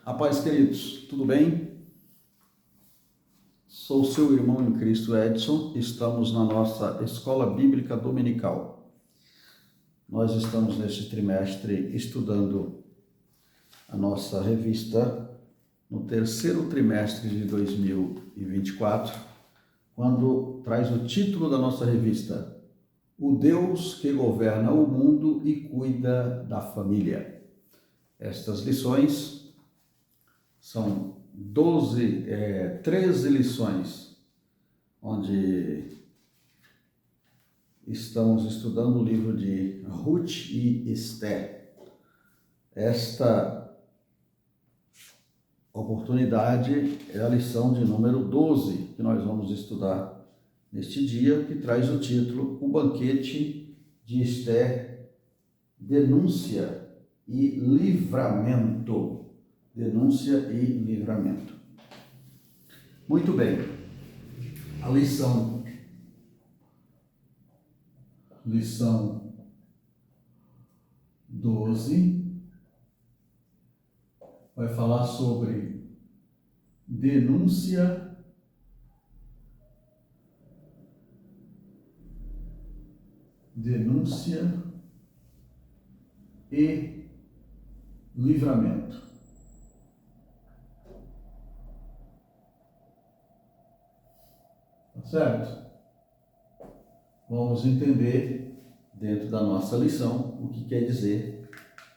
A paz, queridos, tudo bem? Sou seu irmão em Cristo, Edson. Estamos na nossa Escola Bíblica Dominical. Nós estamos neste trimestre estudando a nossa revista no terceiro trimestre de 2024, quando traz o título da nossa revista: O Deus que governa o mundo e cuida da família. Estas lições são 13 lições, onde estamos estudando o livro de Ruth e Esther. Esta oportunidade é a lição de número 12, que nós vamos estudar neste dia, que traz o título O Banquete de Esther, Denúncia e Livramento. Denúncia e livramento. Muito bem, a lição 12 vai falar sobre denúncia e livramento. Certo? Vamos entender dentro da nossa lição o que quer dizer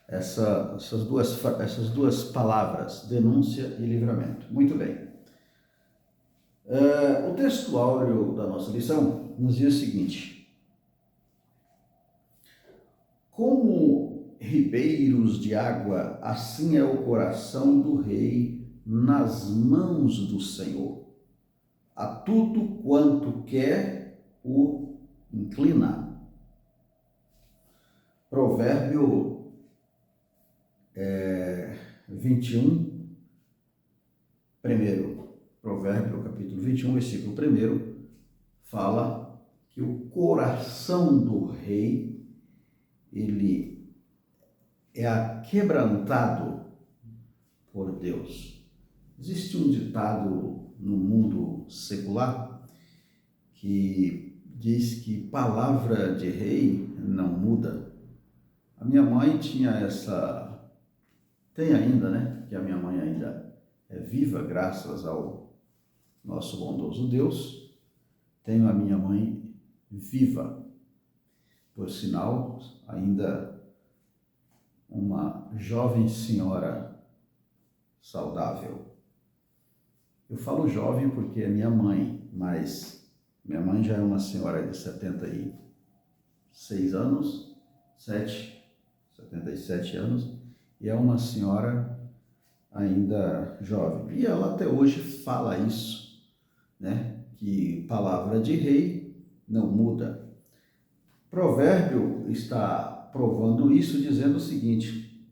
essas duas palavras, denúncia e livramento. Muito bem. O texto áureo da nossa lição nos diz o seguinte: como ribeiros de água, assim é o coração do rei nas mãos do Senhor. A tudo quanto quer o inclina. Provérbio 21, Provérbio capítulo 21, versículo 1, fala que o coração do rei, ele é aquebrantado por Deus. Existe um ditado no mundo secular que diz que palavra de rei não muda. A minha mãe tinha tem ainda, né? Que a minha mãe ainda é viva, graças ao nosso bondoso Deus. Tenho a minha mãe viva, por sinal, ainda uma jovem senhora saudável. Eu falo jovem porque é minha mãe, mas minha mãe já é uma senhora de 76 anos, 77 anos, e é uma senhora ainda jovem. E ela até hoje fala isso, né? Que palavra de rei não muda. Provérbio está provando isso, dizendo o seguinte: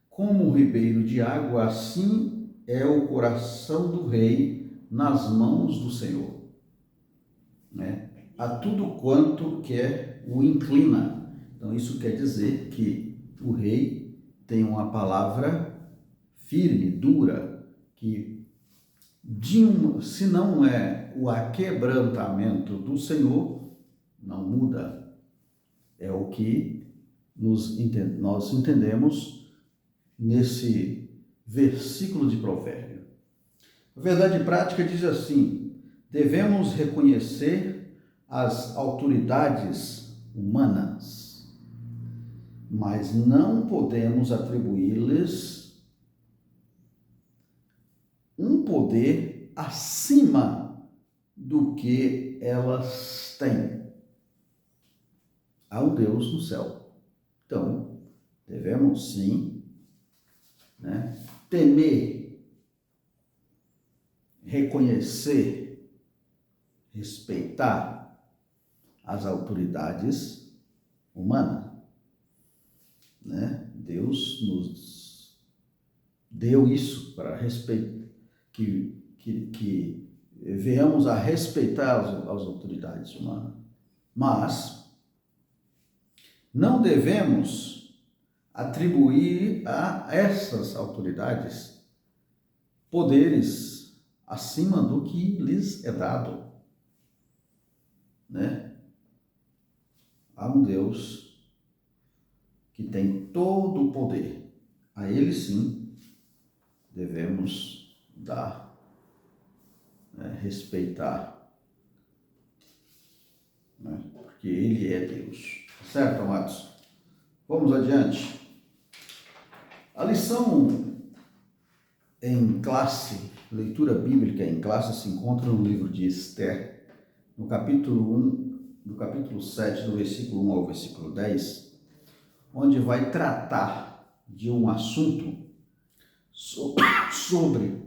como um ribeiro de água, assim é o coração do rei nas mãos do Senhor, né? A tudo quanto quer o inclina. Então isso quer dizer que o rei tem uma palavra firme, dura, que se não é o aquebrantamento do Senhor, não muda. É o que nós entendemos nesse versículo de Provérbio. A verdade prática diz assim: devemos reconhecer as autoridades humanas, mas não podemos atribuir-lhes um poder acima do que elas têm. Há um Deus no céu. Então, devemos sim, né, temer, reconhecer, respeitar as autoridades humanas, né? Deus nos deu isso para respeitar, que venhamos a respeitar as autoridades humanas, mas não devemos atribuir a essas autoridades poderes acima do que lhes é dado, né? Há um Deus que tem todo o poder. A Ele sim devemos dar, né, respeitar, né? Porque Ele é Deus. Certo, amados? Vamos adiante. A lição em classe, leitura bíblica em classe, se encontra no livro de Esther, no capítulo 1, do capítulo 7, do versículo 1 ao versículo 10, onde vai tratar de um assunto sobre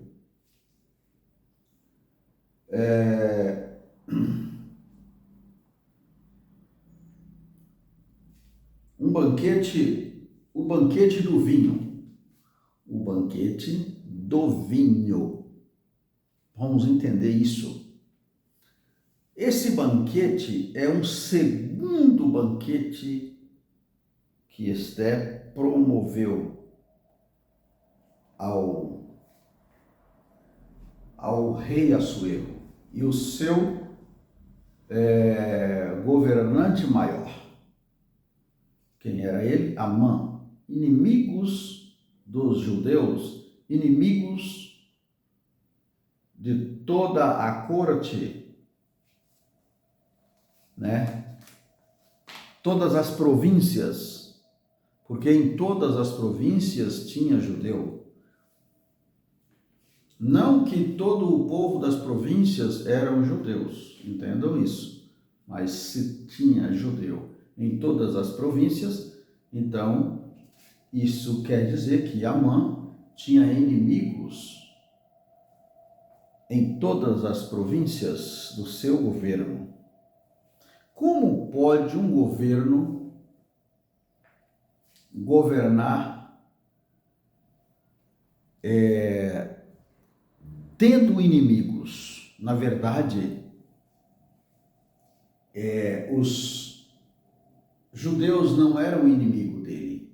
um banquete, o banquete do vinho. O banquete do vinho. Vamos entender isso. Esse banquete é um segundo banquete que Esther promoveu ao rei Assuero e o seu governante maior. Quem era ele? Amã. Inimigos dos judeus, inimigos de toda a corte, né? Todas as províncias, porque em todas as províncias tinha judeu. Não que todo o povo das províncias eram judeus, entendam isso, mas se tinha judeu em todas as províncias, então isso quer dizer que Amã tinha inimigos em todas as províncias do seu governo. Como pode um governo governar tendo inimigos? Na verdade, os judeus não eram inimigo dele,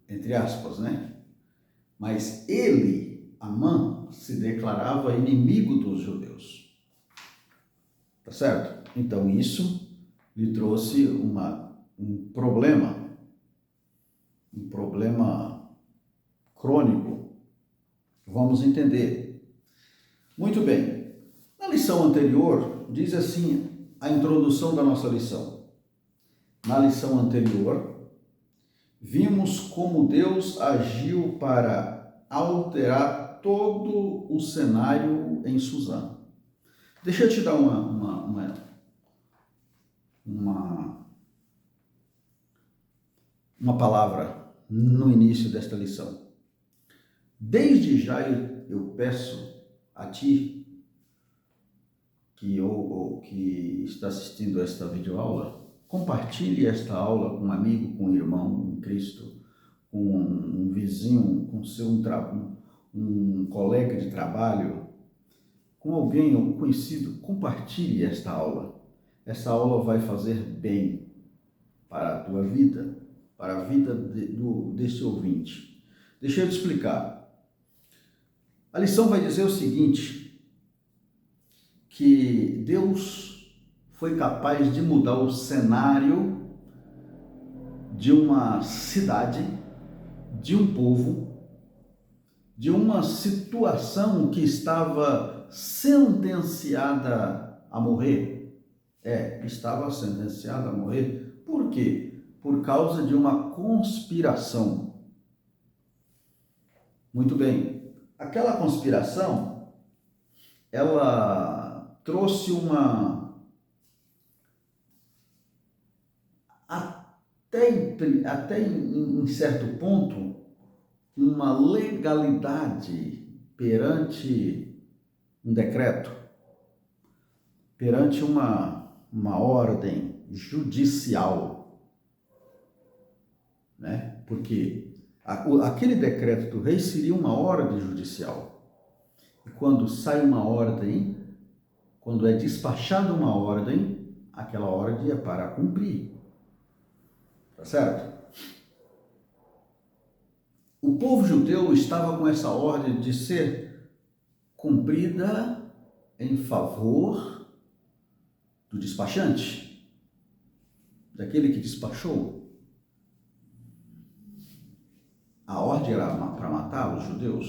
entre aspas, né? Mas ele, Amã, se declarava inimigo dos judeus. Tá certo? Então isso lhe trouxe um problema crônico. Vamos entender. Muito bem. Na lição anterior, diz assim a introdução da nossa lição. Na lição anterior, vimos como Deus agiu para alterar todo o cenário em Suzã. Deixa eu te dar uma palavra no início desta lição. Desde já eu peço a ti que está assistindo esta videoaula, compartilhe esta aula com um amigo, com um irmão em Cristo, com um vizinho, com um colega de trabalho, com alguém, um conhecido. Compartilhe esta aula. Esta aula vai fazer bem para a tua vida, para a vida desse ouvinte. Deixa eu te explicar. A lição vai dizer o seguinte, que Deus foi capaz de mudar o cenário de uma cidade, de um povo, de uma situação que estava sentenciada a morrer. Estava sentenciada a morrer. Por quê? Por causa de uma conspiração. Muito bem. Aquela conspiração, ela trouxe até em certo ponto, uma legalidade perante um decreto, perante uma ordem judicial, né? Porque aquele decreto do rei seria uma ordem judicial. E quando sai uma ordem, quando é despachada uma ordem, aquela ordem é para cumprir. Tá certo? O povo judeu estava com essa ordem de ser cumprida em favor do despachante, daquele que despachou. A ordem era para matar os judeus.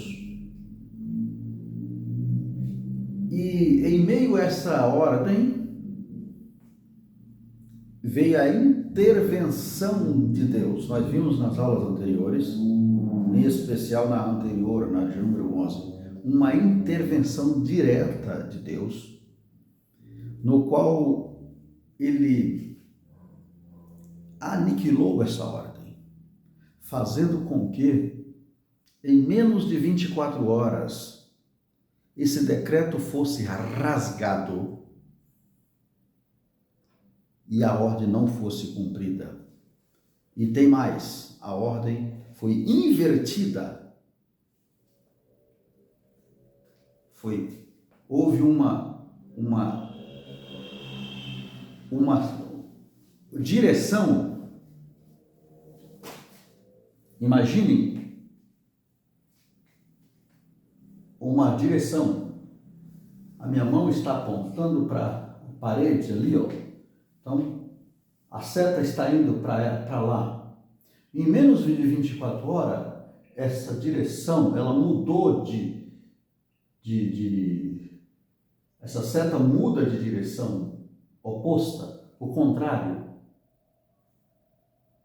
E em meio a essa ordem, veio a intervenção de Deus. Nós vimos nas aulas anteriores, em especial na anterior, na de número 11, uma intervenção direta de Deus, no qual ele aniquilou essa ordem, fazendo com que, em menos de 24 horas, esse decreto fosse rasgado e a ordem não fosse cumprida. E tem mais, a ordem foi invertida. Houve uma direção. Imaginem uma direção. A minha mão está apontando para a parede ali, ó. Então, a seta está indo para lá. Em menos de 24 horas, essa direção, ela mudou essa seta muda de direção oposta, o contrário.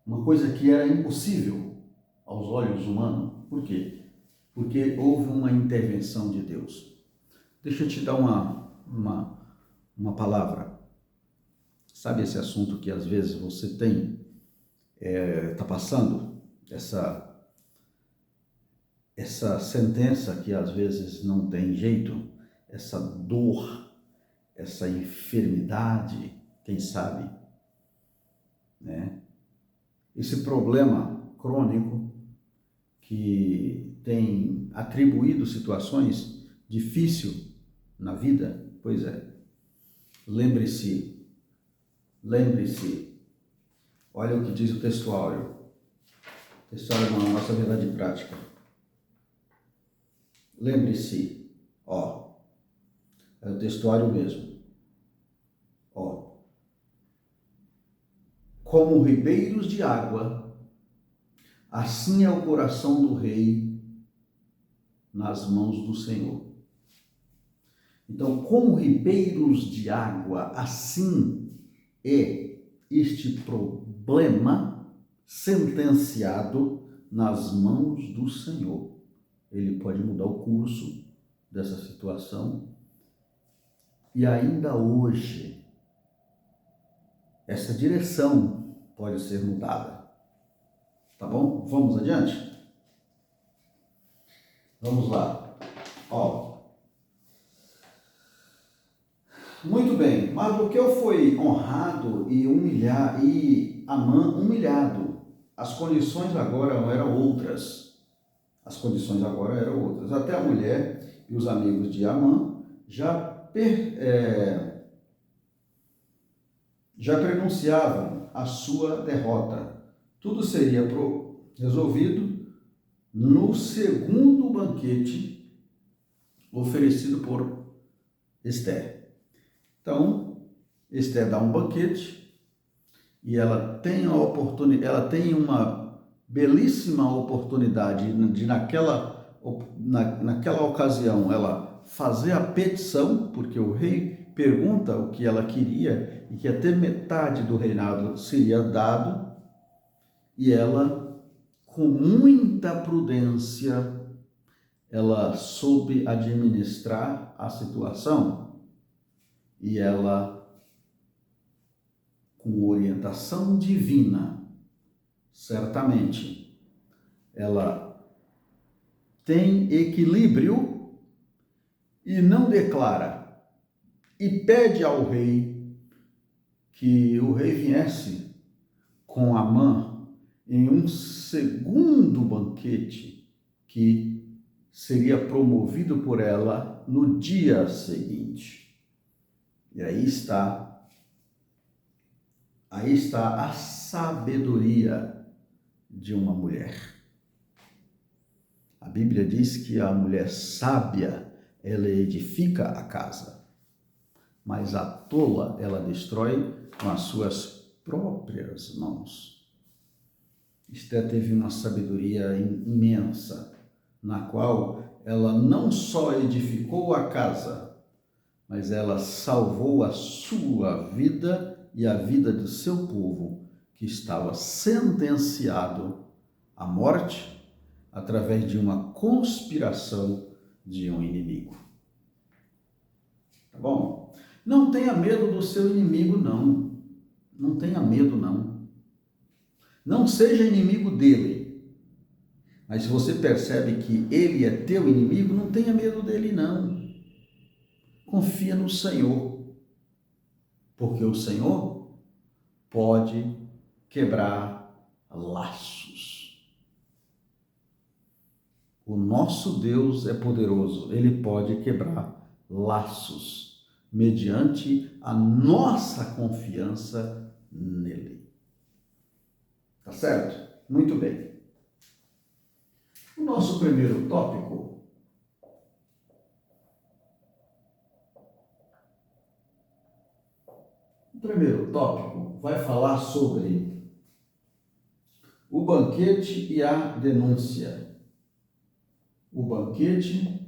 Uma coisa que era impossível aos olhos humanos. Por quê? Porque houve uma intervenção de Deus. Deixa eu te dar uma palavra. Sabe esse assunto que às vezes você está passando? Essa sentença que às vezes não tem jeito, essa dor, essa enfermidade, quem sabe, né? Esse problema crônico que tem atribuído situações difíceis na vida, pois é, lembre-se, olha o que diz o textuário na nossa verdade prática. Lembre-se, é o textuário mesmo, como ribeiros de água, assim é o coração do rei nas mãos do Senhor. Então, como ribeiros de água, assim é este problema sentenciado nas mãos do Senhor. Ele pode mudar o curso dessa situação e ainda hoje essa direção pode ser mudada. Tá bom? Vamos adiante? Vamos lá. Muito bem, Mardoqueu foi honrado e Amã humilhado. As condições agora eram outras. Até a mulher e os amigos de Amã já prenunciavam a sua derrota. Tudo seria resolvido no segundo banquete oferecido por Esther. Então, Esther dá um banquete e ela tem uma belíssima oportunidade de naquela ocasião ela fazer a petição, porque o rei pergunta o que ela queria e que até metade do reinado seria dado, e ela, com muita prudência, ela soube administrar a situação e ela, com orientação divina, certamente, ela tem equilíbrio e não declara e pede ao rei que o rei viesse com Amã em um segundo banquete que seria promovido por ela no dia seguinte. E aí está a sabedoria de uma mulher. A Bíblia diz que a mulher sábia, ela edifica a casa, mas a tola, ela destrói com as suas próprias mãos. Esther teve uma sabedoria imensa, na qual ela não só edificou a casa, mas ela salvou a sua vida e a vida do seu povo, que estava sentenciado à morte através de uma conspiração de um inimigo. Tá bom? Não tenha medo do seu inimigo, não. Não tenha medo, não. Não seja inimigo dele. Mas se você percebe que ele é teu inimigo, não tenha medo dele, não. Confia no Senhor, porque o Senhor pode quebrar laços. O nosso Deus é poderoso, ele pode quebrar laços mediante a nossa confiança nele. Tá certo? Muito bem. O nosso primeiro tópico vai falar sobre o banquete e a denúncia. O banquete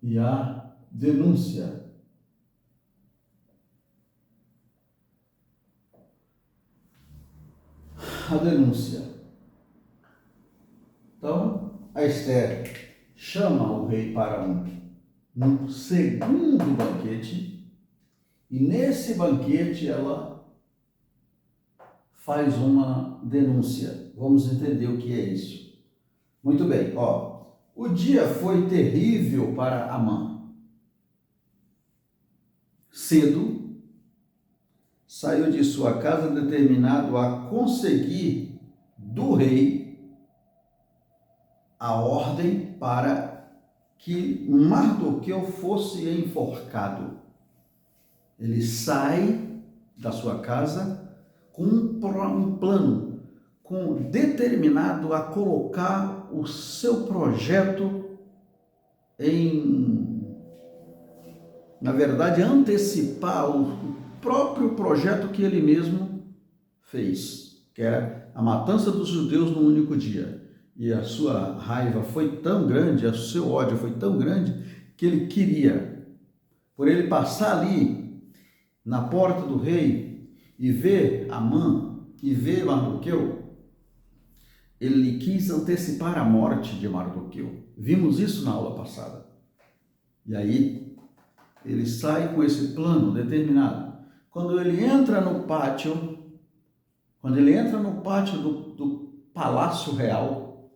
e a denúncia. A denúncia. Então, a Esther chama o rei para um segundo banquete, e nesse banquete ela faz uma denúncia. Vamos entender o que é isso. Muito bem, o dia foi terrível para Amã. Cedo, saiu de sua casa determinado a conseguir do rei a ordem para que Mardoqueu fosse enforcado. Ele sai da sua casa com um plano, determinado a colocar o seu projeto na verdade, antecipar o próprio projeto que ele mesmo fez, que era a matança dos judeus num único dia. E a sua raiva foi tão grande, o seu ódio foi tão grande, que ele queria, por ele passar ali na porta do rei e ver Amã e ver Mardoqueu, ele quis antecipar a morte de Mardoqueu. Vimos isso na aula passada. E aí ele sai com esse plano determinado. Quando ele entra no pátio do Palácio Real,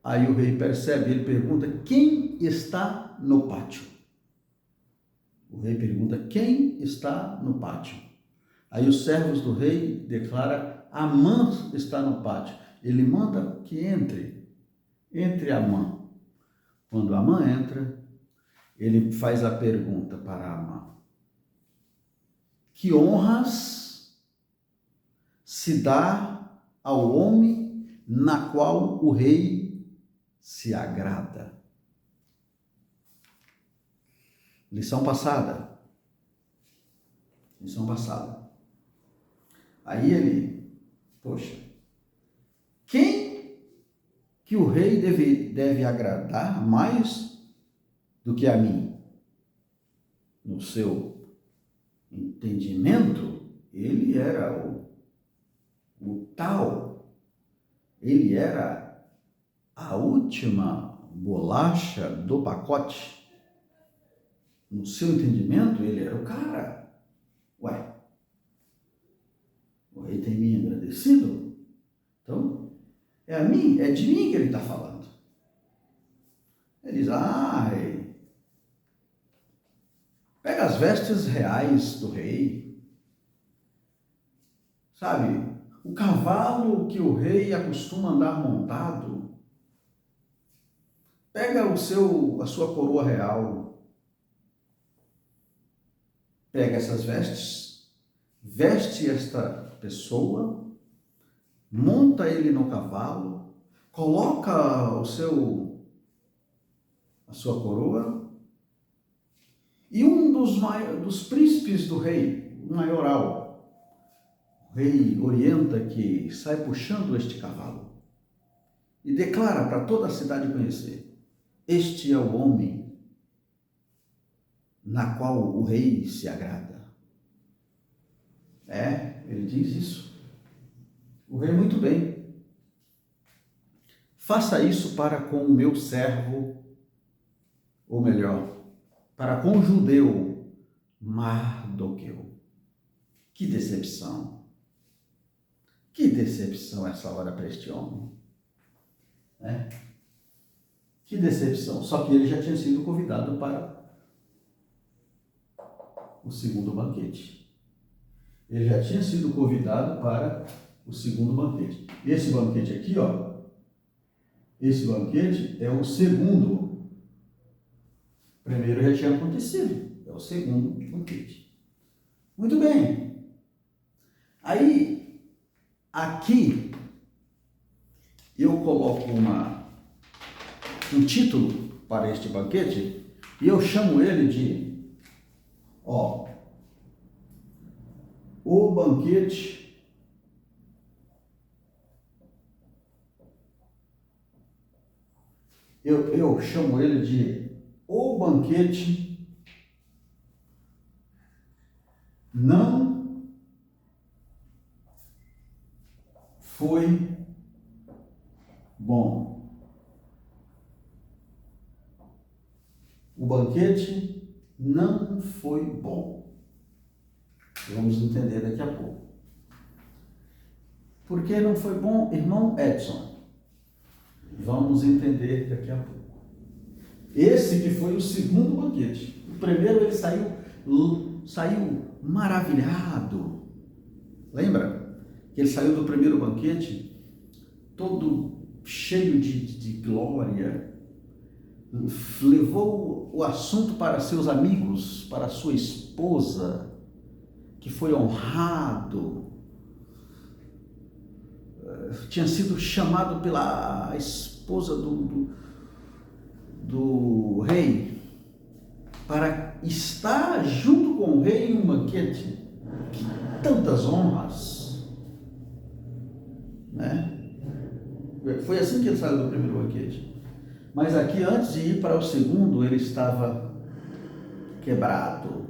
aí o rei percebe, ele pergunta: quem está no pátio? O rei pergunta: quem está no pátio? Aí os servos do rei declaram: Amã está no pátio. Ele manda que entre Amã. Quando Amã entra, ele faz a pergunta para Amã: que honras se dá ao homem na qual o rei se agrada? Lição passada. Aí ele, quem que o rei deve agradar mais do que a mim? No seu entendimento, ele era o tal, ele era a última bolacha do pacote. No seu entendimento, ele era o cara. Ué, o rei tem me agradecido? Então, é de mim que ele está falando. Ele diz: rei, pega as vestes reais do rei, sabe, o cavalo que o rei acostuma andar montado, pega a sua coroa real, pega essas vestes, veste esta pessoa, monta ele no cavalo, coloca a sua coroa, e um dos príncipes do rei, o maioral, o rei orienta que sai puxando este cavalo e declara para toda a cidade conhecer: este é o homem na qual o rei se agrada. Ele diz isso. O rei, muito bem. Faça isso para com o meu servo, ou melhor, para com o judeu Mardoqueu. Que decepção. Que decepção essa hora para este homem. Que decepção. Só que ele já tinha sido convidado para o segundo banquete. Ele já tinha sido convidado para o segundo banquete. Esse banquete aqui, esse banquete é o segundo. O primeiro já tinha acontecido, é o segundo banquete. Muito bem. Aí, aqui, eu coloco um título para este banquete e eu chamo ele de o banquete eu chamo ele de o banquete não foi bom. O banquete não foi bom. Vamos entender daqui a pouco. Por que não foi bom, irmão Edson? Vamos entender daqui a pouco. Esse que foi o segundo banquete. O primeiro ele saiu maravilhado. Lembra? Que ele saiu do primeiro banquete todo cheio de glória. Levou o assunto para seus amigos, para sua esposa, que foi honrado. Tinha sido chamado pela esposa do rei para estar junto com o rei em um banquete. Que tantas honras, Foi assim que ele saiu do primeiro banquete. Mas aqui, antes de ir para o segundo, ele estava quebrado,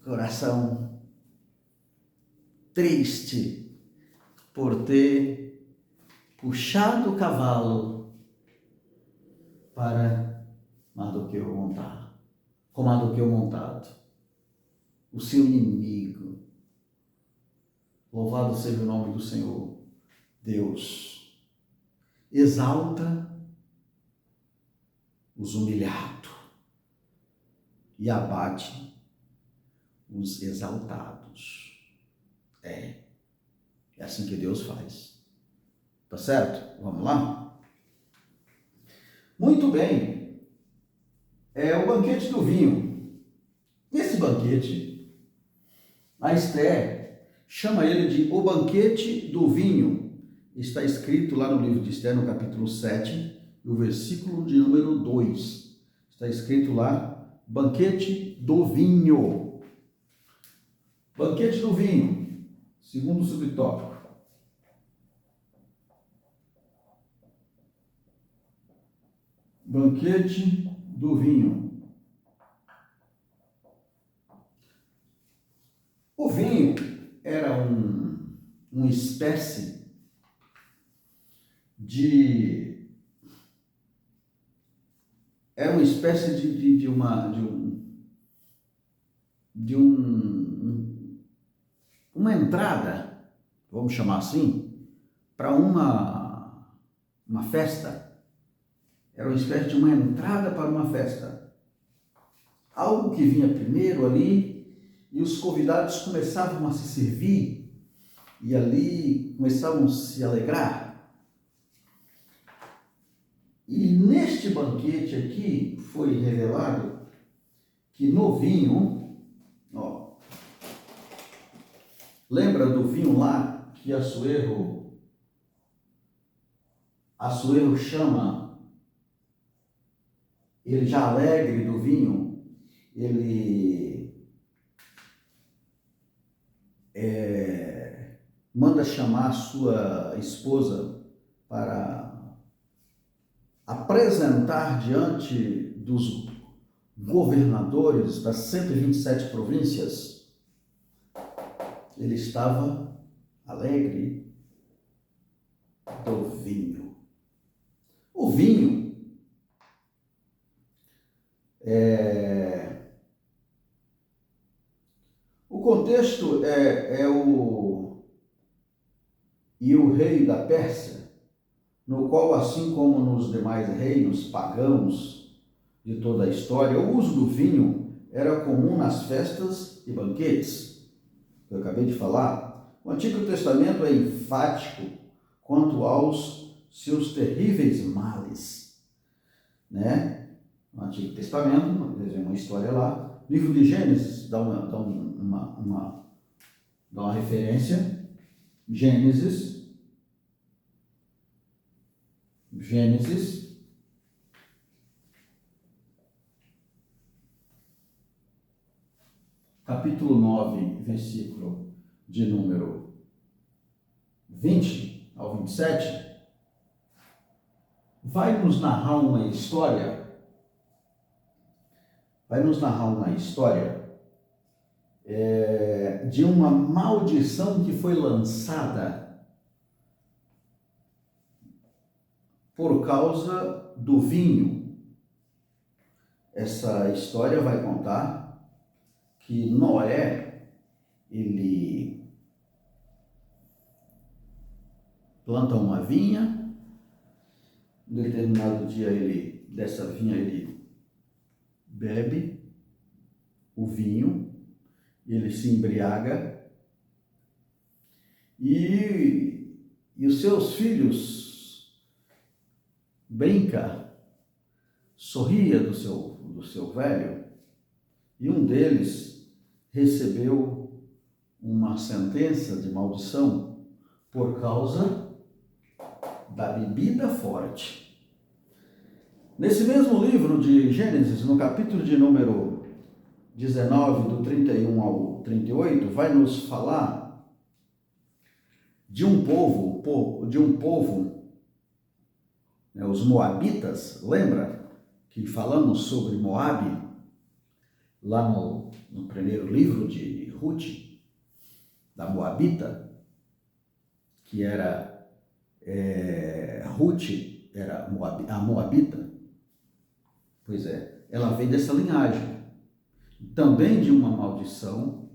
coração triste por ter puxado o cavalo para Mardoqueu montar, com Mardoqueu montado, o seu inimigo. Louvado seja o nome do Senhor. Deus exalta os humilhados e abate os exaltados. É assim que Deus faz. Tá certo? Vamos lá? Muito bem. É o banquete do vinho. Nesse banquete, a Esther chama ele de o banquete do vinho. Está escrito lá no livro de Esther, no capítulo 7, no versículo de número 2. Está escrito lá, banquete do vinho. Banquete do vinho, segundo subtópico. Banquete do vinho. O vinho era uma espécie uma entrada, vamos chamar assim, para uma festa. Era uma espécie de uma entrada para uma festa. Algo que vinha primeiro ali, e os convidados começavam a se servir, e ali começavam a se alegrar. E neste banquete aqui foi revelado que no vinho Ó, lembra do vinho lá que Assuero chama, ele já alegre do vinho, ele manda chamar sua esposa para apresentar diante dos governadores das 127 províncias. Ele estava alegre do vinho. O vinho o contexto é o rei da Pérsia, no qual, assim como nos demais reinos pagãos de toda a história, o uso do vinho era comum nas festas e banquetes. Eu acabei de falar. O Antigo Testamento é enfático quanto aos seus terríveis males, né? No Antigo Testamento, uma história lá, o livro de Gênesis dá uma referência. Gênesis, capítulo 9, versículo de número 20 ao 27, vai nos narrar uma história de uma maldição que foi lançada por causa do vinho. Essa história vai contar que Noé, ele planta uma vinha, em determinado dia dessa vinha ele bebe o vinho, ele se embriaga e os seus filhos sorria do seu velho, e um deles recebeu uma sentença de maldição por causa da bebida forte. Nesse mesmo livro de Gênesis, no capítulo de número 19, do 31 ao 38, vai nos falar de um povo, né, os Moabitas. Lembra que falamos sobre Moabe lá no primeiro livro de Ruth, da Moabita, que era Ruth, era a Moabita? Pois é, ela vem dessa linhagem, também de uma maldição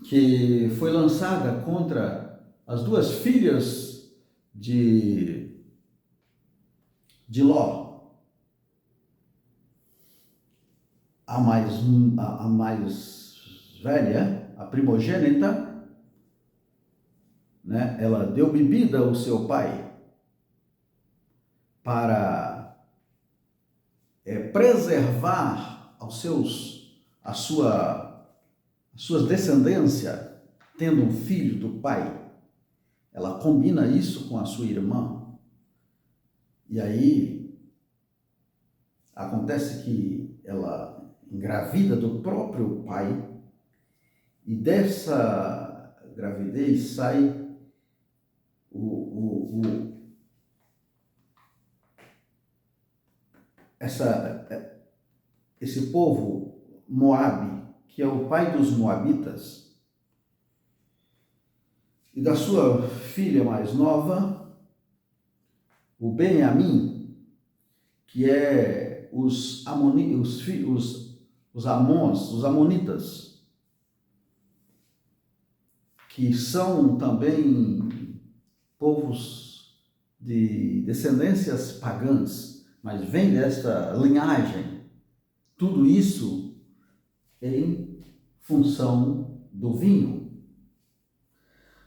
que foi lançada contra as duas filhas de Ló. A mais velha, a primogênita, né, ela deu bebida ao seu pai para preservar a sua descendência, tendo um filho do pai. Ela combina isso com a sua irmã. E aí acontece que ela engravida do próprio pai, e dessa gravidez sai esse povo Moabe, que é o pai dos Moabitas, e da sua filha mais nova, o Benjamim, que é os amonitas, que são também povos de descendências pagãs, mas vem desta linhagem. Tudo isso em função do vinho.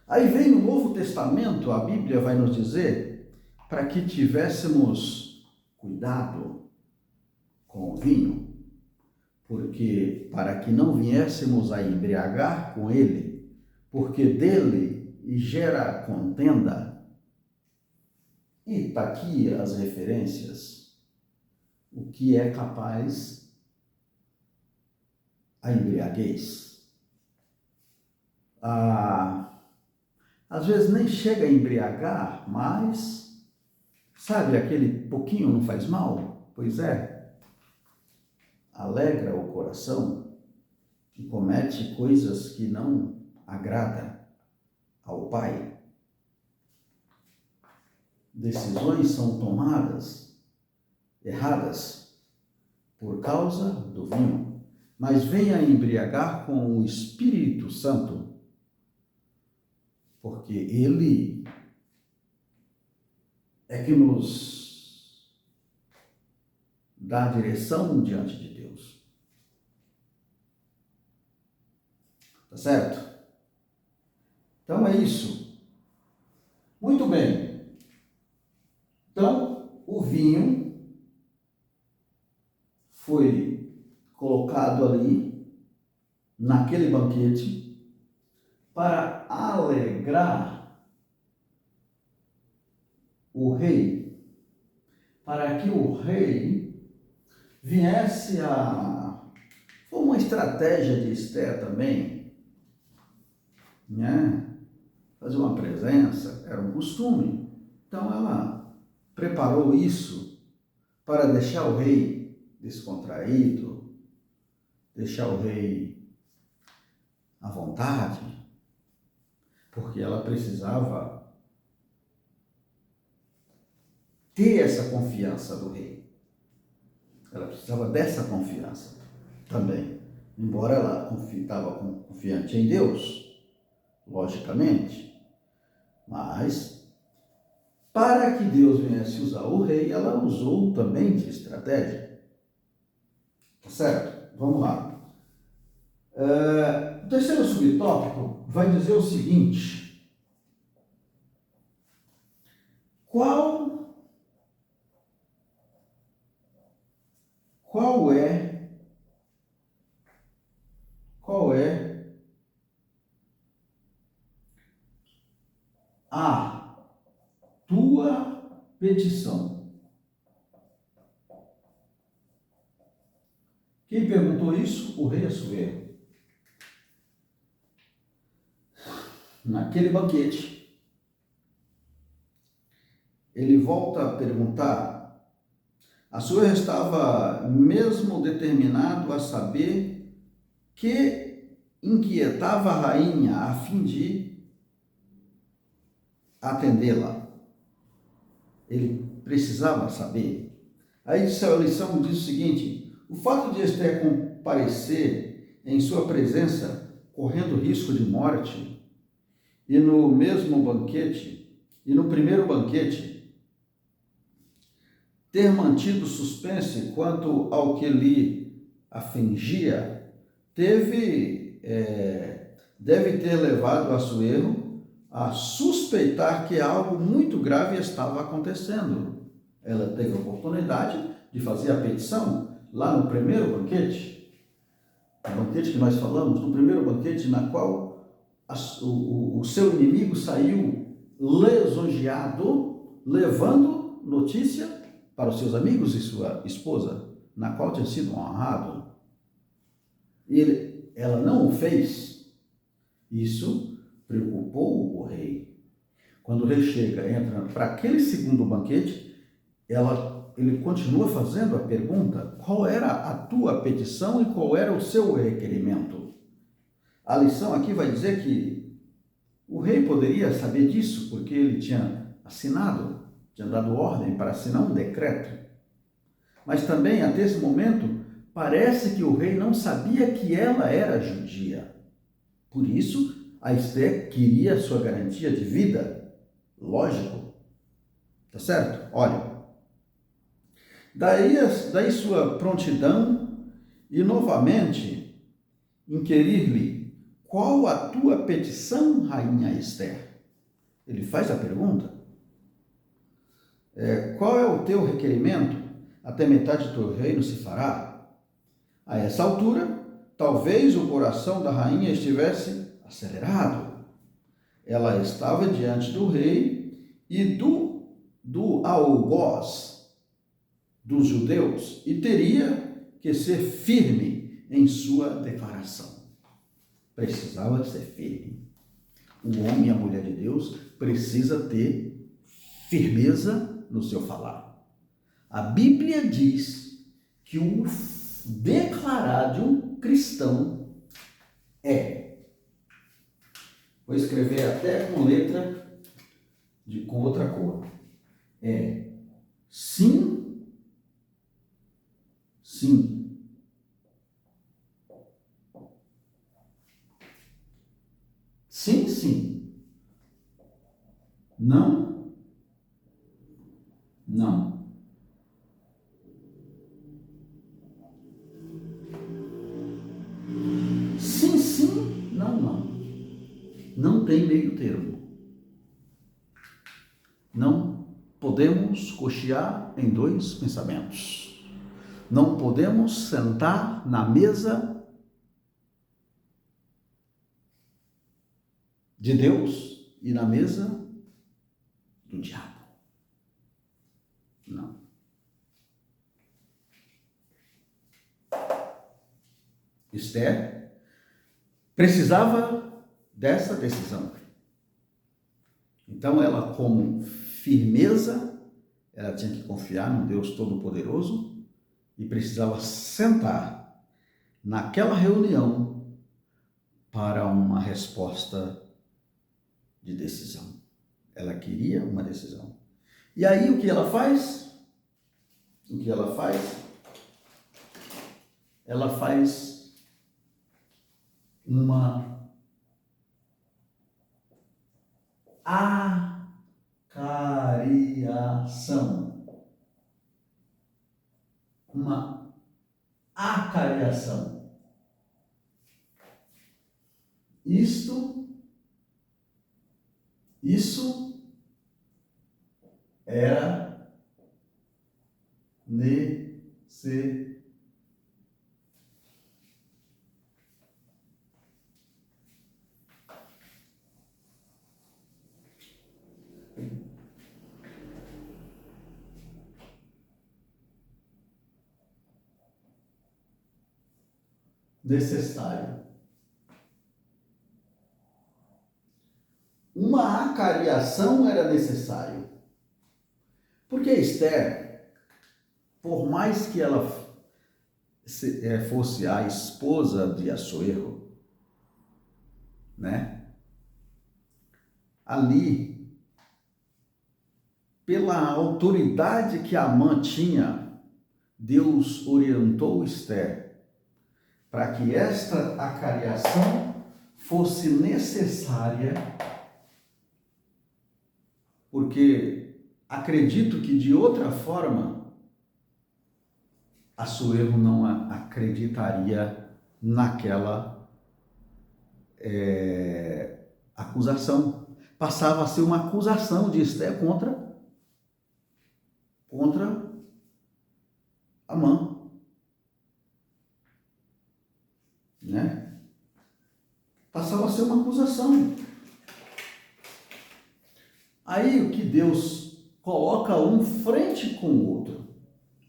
Aí vem no Novo Testamento, a Bíblia vai nos dizer para que tivéssemos cuidado com o vinho, porque para que não viéssemos a embriagar com ele, porque dele gera contenda. E está aqui as referências, o que é capaz a embriaguez. Às vezes nem chega a embriagar, mas, sabe, aquele pouquinho não faz mal? Pois é, alegra o coração e comete coisas que não agradam ao Pai. Decisões são tomadas erradas por causa do vinho, mas venha embriagar com o Espírito Santo, porque ele é que nos dá direção diante de Deus. Tá certo? Então é isso. Muito bem. Então, o vinho foi colocado ali, naquele banquete, para alegrar o rei, para que o rei viesse a... Foi uma estratégia de Esther também, né? Fazer uma presença, era um costume. Então ela preparou isso para deixar o rei descontraído, deixar o rei à vontade, porque ela precisava ter essa confiança do rei. Ela precisava dessa confiança também. Embora ela estava confiante em Deus, logicamente, mas para que Deus viesse usar o rei, ela usou também de estratégia. Tá certo? Vamos lá. O terceiro subtópico vai dizer o seguinte: qual é a tua petição? Quem perguntou isso? O rei Assuero. Naquele banquete, ele volta a perguntar. Assuero estava mesmo determinado a saber que inquietava a rainha a fim de atendê-la. Ele precisava saber. Aí a lição diz o seguinte: o fato de Esther comparecer em sua presença, correndo risco de morte, e no mesmo banquete, e no primeiro banquete, ter mantido suspense quanto ao que lhe afligia, deve ter levado Assuero a suspeitar que algo muito grave estava acontecendo. Ela teve a oportunidade de fazer a petição lá no primeiro banquete, o banquete que nós falamos, no primeiro banquete, na qual o seu inimigo saiu lisonjeado, levando notícia para os seus amigos e sua esposa, na qual tinha sido honrado. Ela não o fez. Isso preocupou o rei. Quando o rei chega, entra para aquele segundo banquete, ele continua fazendo a pergunta: qual era a tua petição e qual era o seu requerimento? A lição aqui vai dizer que o rei poderia saber disso, porque ele tinha assinado, tinha dado ordem para assinar um decreto. Mas também, até esse momento, parece que o rei não sabia que ela era judia. Por isso, a Esther queria sua garantia de vida. Lógico. Tá certo? Olha. Daí sua prontidão e, novamente, inquirir-lhe: qual a tua petição, rainha Esther? Ele faz a pergunta. Qual é o teu requerimento? Até metade do teu reino se fará. A essa altura, talvez o coração da rainha estivesse acelerado. Ela estava diante do rei e do algoz dos judeus e teria que ser firme em sua declaração. Precisava ser firme. O homem e a mulher de Deus precisa ter firmeza no seu falar. A Bíblia diz que o declarar de um cristão vou escrever até com letra com outra cor, sim, sim. Sim, sim. Não, não. Sim, sim, não, não. Não tem meio termo. Não podemos cochear em dois pensamentos. Não podemos sentar na mesa de Deus e na mesa do diabo. Não. Esther precisava dessa decisão. Então ela, com firmeza, ela tinha que confiar no Deus Todo-Poderoso e precisava sentar naquela reunião para uma resposta de decisão. Ela queria uma decisão. E aí o que ela faz? O que ela faz? Ela faz uma acariação. Uma acariação. Isso era necessário. Uma acariação era necessário. Porque Esther, por mais que ela fosse a esposa de Assuero, né? Ali, pela autoridade que Amã tinha, Deus orientou Esther para que esta acariação fosse necessária, porque acredito que de outra forma Assuero não acreditaria naquela acusação. Passava a ser uma acusação de Esther contra Amã, né? Passava a ser uma acusação. Aí o que Deus coloca um frente com o outro.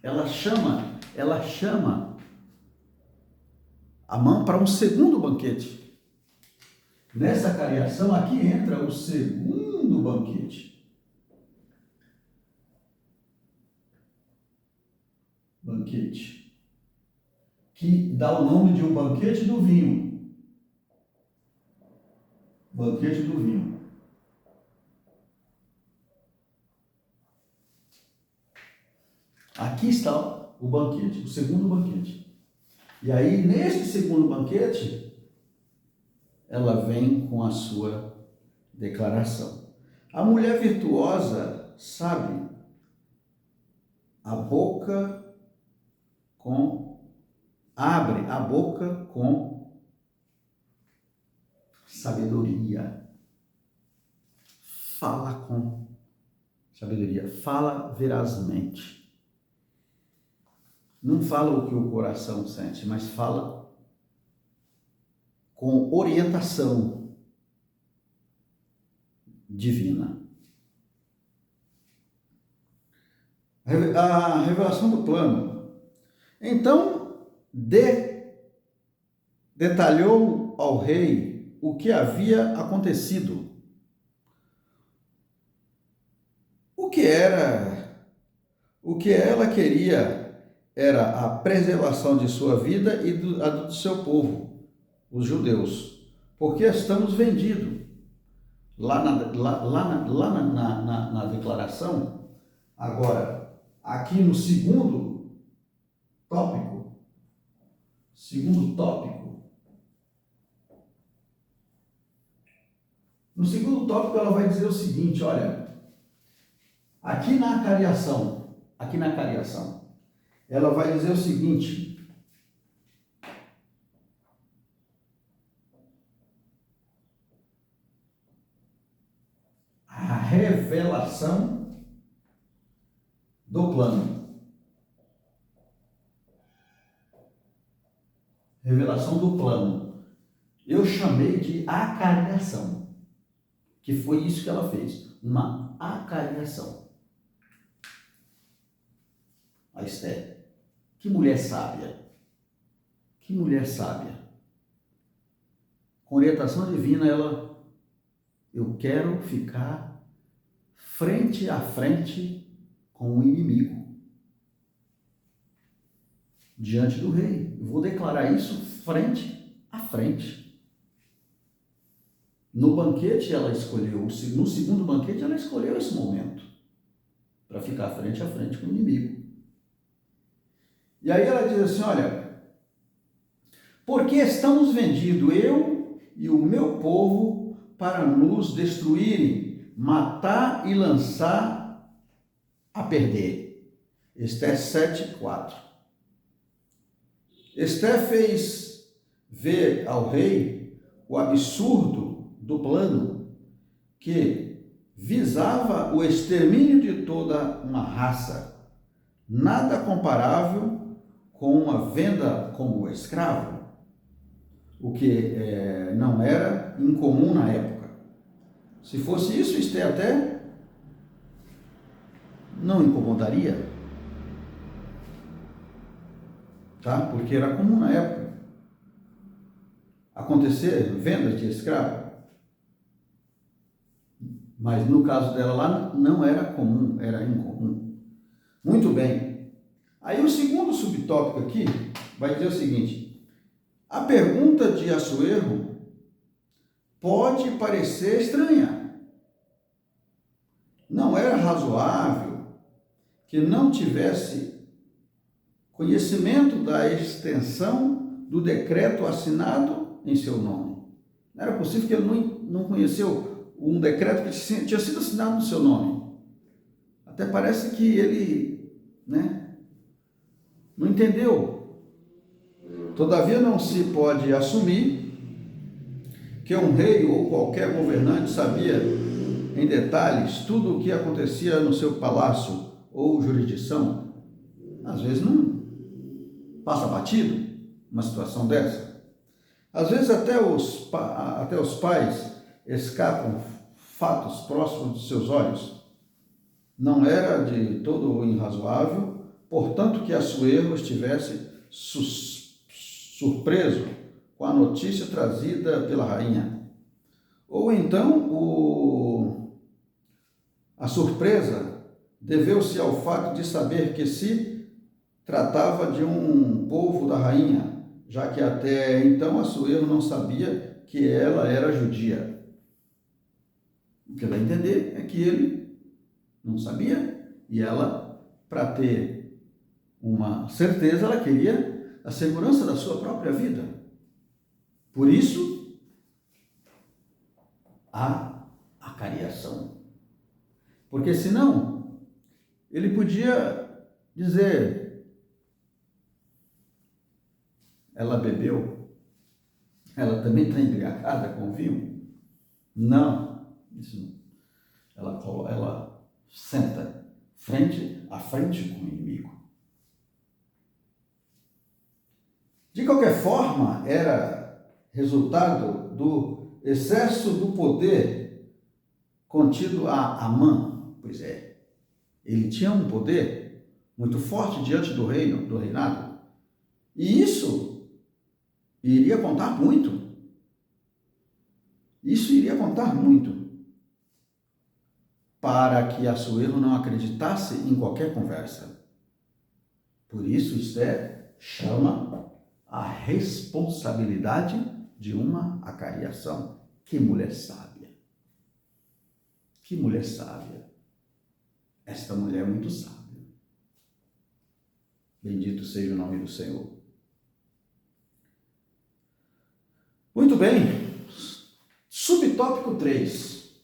Ela chama Amã para um segundo banquete. Nessa acariação aqui entra o segundo banquete. Banquete. Que dá o nome de um banquete do vinho. Banquete do vinho. Aqui está o banquete, o segundo banquete. E aí, neste segundo banquete, ela vem com a sua declaração. A mulher virtuosa sabe abre a boca com sabedoria. Fala com sabedoria, fala verazmente. não fala o que o coração sente, mas fala com orientação divina. A revelação do plano. Então, detalhou ao rei o que havia acontecido. O que ela queria era a preservação de sua vida e do seu povo, os judeus, porque estamos vendidos. Lá na declaração, agora, aqui no segundo tópico, no segundo tópico ela vai dizer o seguinte, olha, aqui na cariação, ela vai dizer o seguinte, a revelação do plano. Revelação do plano. Eu chamei de acariação, que foi isso que ela fez, uma acariação. A Esther, que mulher sábia, com orientação divina, eu quero ficar frente a frente com o inimigo, diante do rei. Eu vou declarar isso frente a frente. No banquete ela escolheu, no segundo banquete ela escolheu esse momento, para ficar frente a frente com o inimigo. E aí ela diz assim, olha, porque estamos vendidos, eu e o meu povo, para nos destruírem, matar e lançar a perder. Esther 7:4. Esther fez ver ao rei o absurdo do plano que visava o extermínio de toda uma raça, nada comparável com uma venda como escravo, o que não era incomum na época. Se fosse isso, Esther até não incomodaria, tá? Porque era comum na época acontecer vendas de escravo. Mas no caso dela lá não era comum, era incomum. Muito bem. Aí o segundo subtópico aqui vai dizer o seguinte: a pergunta de Assuero pode parecer estranha. Não era razoável que não tivesse conhecimento da extensão do decreto assinado em seu nome. Não era possível que ele não conheceu um decreto que tinha sido assinado no seu nome. Até parece que ele, não entendeu. Todavia não se pode assumir que um rei ou qualquer governante sabia em detalhes tudo o que acontecia no seu palácio ou jurisdição. Às vezes não passa batido uma situação dessa. Às vezes até os pais escapam fatos próximos de seus olhos. Não era de todo irrazoável, portanto, que Assuero estivesse surpreso com a notícia trazida pela rainha. Ou então, a surpresa deveu-se ao fato de saber que se tratava de um povo da rainha, já que até então Assuero não sabia que ela era judia. O que vai entender é que ele não sabia, e ela, para ter uma certeza, ela queria a segurança da sua própria vida. Por isso, a acariação. Porque senão, ele podia dizer, ela bebeu, ela também está embriagada com vinho? Não, isso não. Ela senta frente a frente com o inimigo. De qualquer forma, era resultado do excesso do poder contido a Amã. Pois é, ele tinha um poder muito forte diante do reino, do reinado. E isso iria contar muito. Isso iria contar muito para que Assuero não acreditasse em qualquer conversa. Por isso, Esther chama a responsabilidade de uma acariação. Que mulher sábia! Que mulher sábia! Esta mulher é muito sábia. Bendito seja o nome do Senhor. Muito bem. Subtópico 3.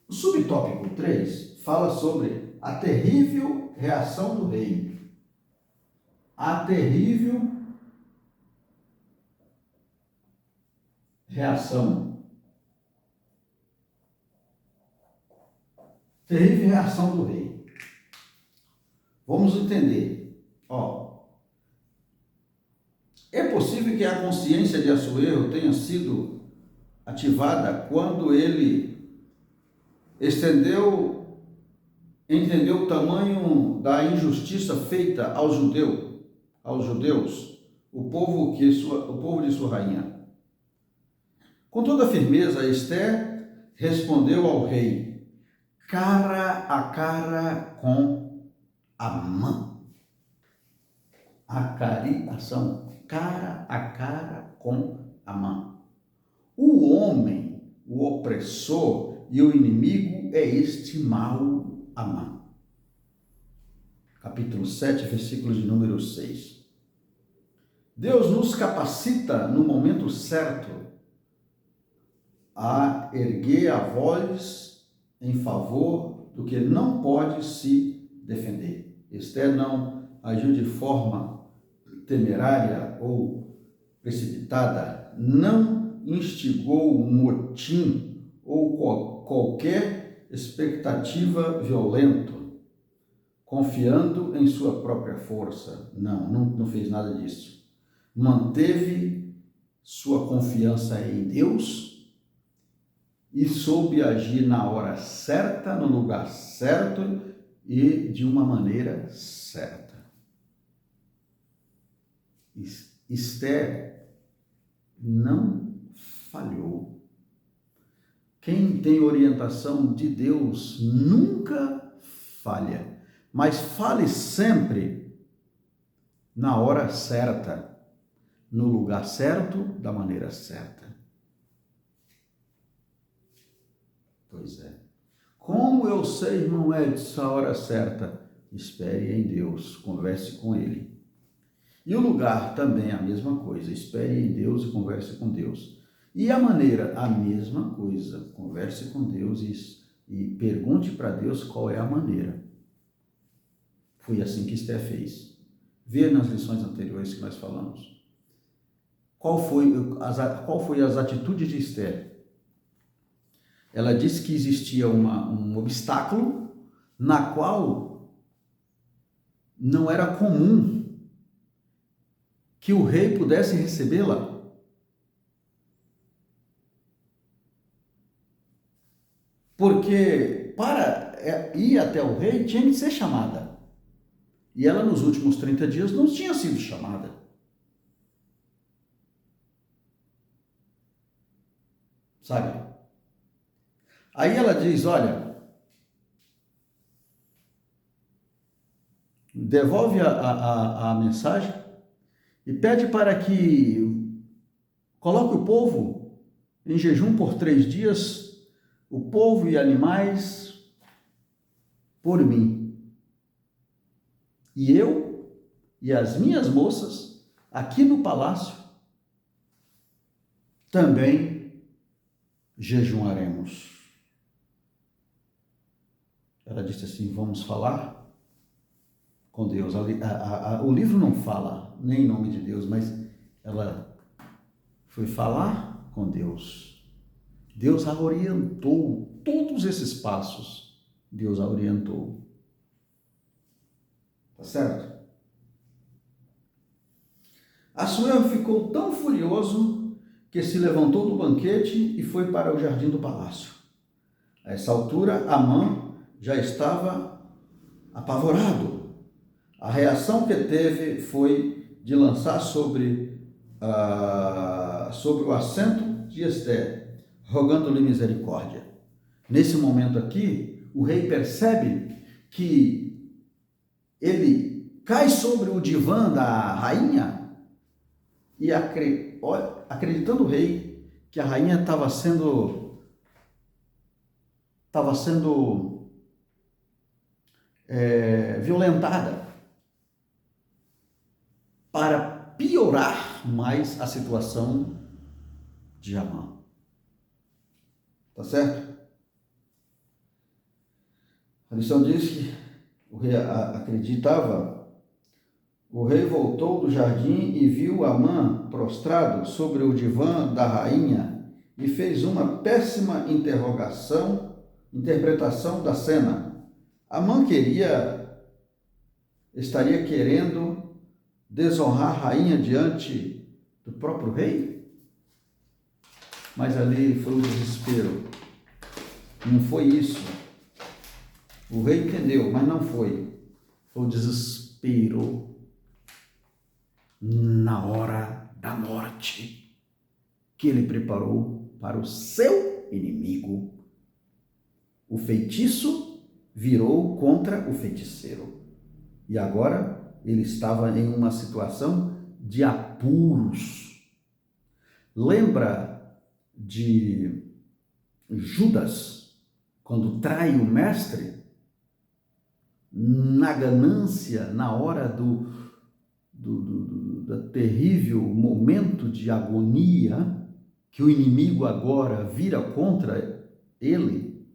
O subtópico 3 fala sobre a terrível reação do rei. A terrível reação. Terrível reação do rei. Vamos entender. É possível que a consciência de Assuero tenha sido ativada quando ele entendeu o tamanho da injustiça feita aos judeus, o povo de sua rainha. Com toda firmeza, Esther respondeu ao rei, cara a cara com Amã. Acariação, cara a cara com Amã. O homem, o opressor e o inimigo é este mau Amã. Capítulo 7, versículo de número 6. Deus nos capacita no momento certo a erguer a voz em favor do que não pode se defender. Esther não agiu de forma temerária ou precipitada, não instigou um motim ou qualquer expectativa violenta, confiando em sua própria força. Não fez nada disso. Manteve sua confiança em Deus e soube agir na hora certa, no lugar certo e de uma maneira certa. Esther não falhou. Quem tem orientação de Deus nunca falha, mas fale sempre na hora certa, no lugar certo, da maneira certa. Pois é. Como eu sei, irmão Edson, a hora certa? Espere em Deus, converse com Ele. E o lugar também é a mesma coisa, espere em Deus e converse com Deus. E a maneira, a mesma coisa, converse com Deus e pergunte para Deus qual é a maneira. Foi assim que Esther fez. Vê nas lições anteriores que nós falamos. Qual foi as atitudes de Esther? Ela disse que existia um obstáculo na qual não era comum que o rei pudesse recebê-la. Porque para ir até o rei tinha que ser chamada. E ela nos últimos 30 dias não tinha sido chamada. Sabe? Aí ela diz, olha, devolve a mensagem e pede para que coloque o povo em jejum por 3 dias, o povo e animais, por mim. E eu e as minhas moças, aqui no palácio, também jejuaremos. Ela disse assim, vamos falar com Deus. O livro não fala nem em nome de Deus, mas ela foi falar com Deus. Deus a orientou, todos esses passos, Deus a orientou. Tá certo? Assuero ficou tão furioso que se levantou do banquete e foi para o jardim do palácio. A essa altura, Amã já estava apavorado. A reação que teve foi de lançar sobre o assento de Ester, rogando-lhe misericórdia. Nesse momento aqui, o rei percebe que ele cai sobre o divã da rainha e acreditando o rei que a rainha estava sendo violentada para piorar mais a situação de Amã. Tá certo? A lição diz que o rei acreditava. O rei voltou do jardim e viu Amã prostrado sobre o divã da rainha e fez uma péssima interpretação da cena. Amã estaria querendo desonrar a rainha diante do próprio rei? Mas ali foi o desespero. Não foi isso. O rei entendeu, mas não foi. Foi o desespero na hora da morte que ele preparou para o seu inimigo. O feitiço virou contra o feiticeiro. E agora ele estava em uma situação de apuros. Lembra de Judas, quando trai o mestre? Na ganância, na hora do terrível momento de agonia, que o inimigo agora vira contra ele,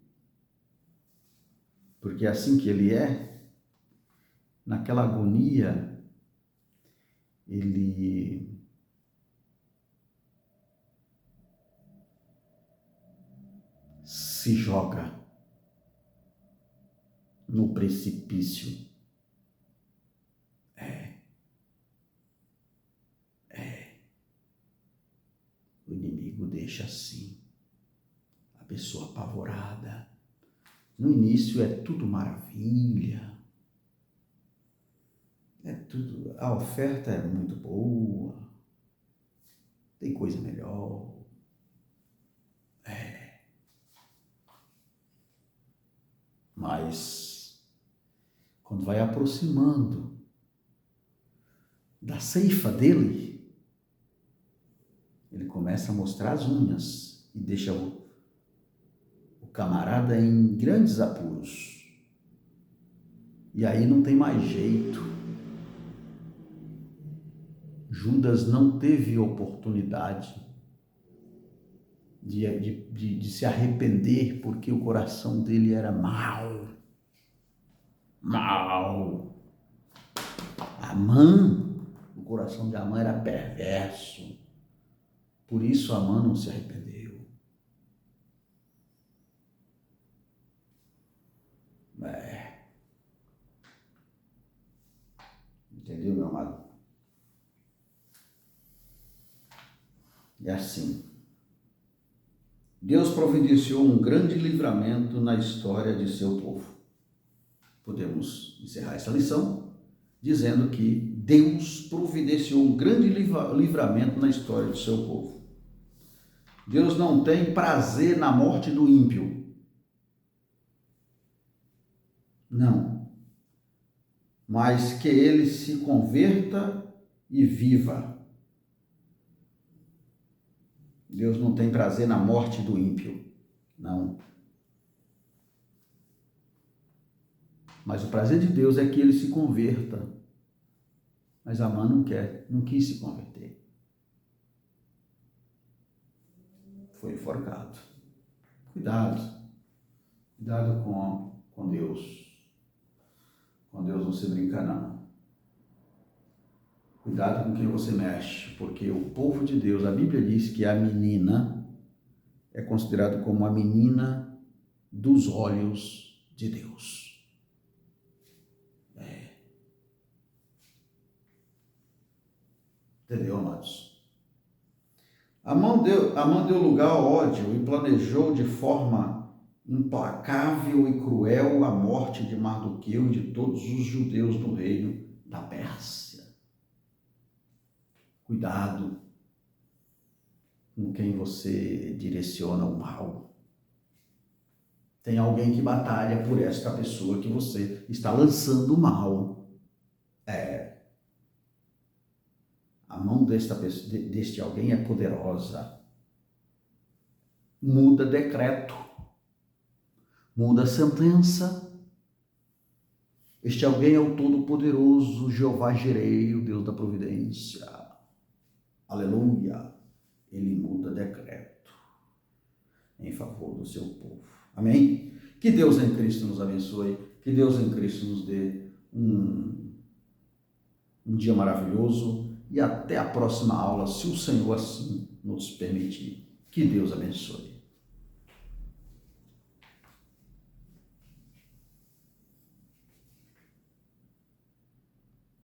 porque é assim que ele é, naquela agonia, ele se joga no precipício. O inimigo deixa assim a pessoa apavorada. No início é tudo maravilha. A oferta é muito boa. Tem coisa melhor. Mas quando vai aproximando da ceifa dele, ele começa a mostrar as unhas e deixa o camarada em grandes apuros. E aí não tem mais jeito. Judas não teve oportunidade de se arrepender, porque o coração dele era mau. Amã, o coração de Amã era perverso. Por isso Amã não se arrependeu. Entendeu, meu amado? É assim. Deus providenciou um grande livramento na história de seu povo. Podemos encerrar essa lição dizendo que Deus providenciou um grande livramento na história do seu povo. Deus não tem prazer na morte do ímpio. Não. Mas que ele se converta e viva. Deus não tem prazer na morte do ímpio. Não. Mas o prazer de Deus é que ele se converta. Mas Amã não quis se converter. Foi enforcado. Cuidado com Deus. Com Deus não se brinca, não. Cuidado com quem você mexe, porque o povo de Deus, a Bíblia diz que a menina é considerada como a menina dos olhos de Deus. Entendeu, amados? Amã deu lugar ao ódio e planejou de forma implacável e cruel a morte de Mardoqueu e de todos os judeus do reino da Pérsia. Cuidado com quem você direciona o mal. Tem alguém que batalha por esta pessoa que você está lançando mal. A mão deste alguém é poderosa. Muda decreto. Muda sentença. Este alguém é o Todo-Poderoso, Jeová Jireh, o Deus da providência. Aleluia. Ele muda decreto em favor do seu povo. Amém? Que Deus em Cristo nos abençoe. Que Deus em Cristo nos dê um dia maravilhoso. E até a próxima aula, se o Senhor assim nos permitir. Que Deus abençoe.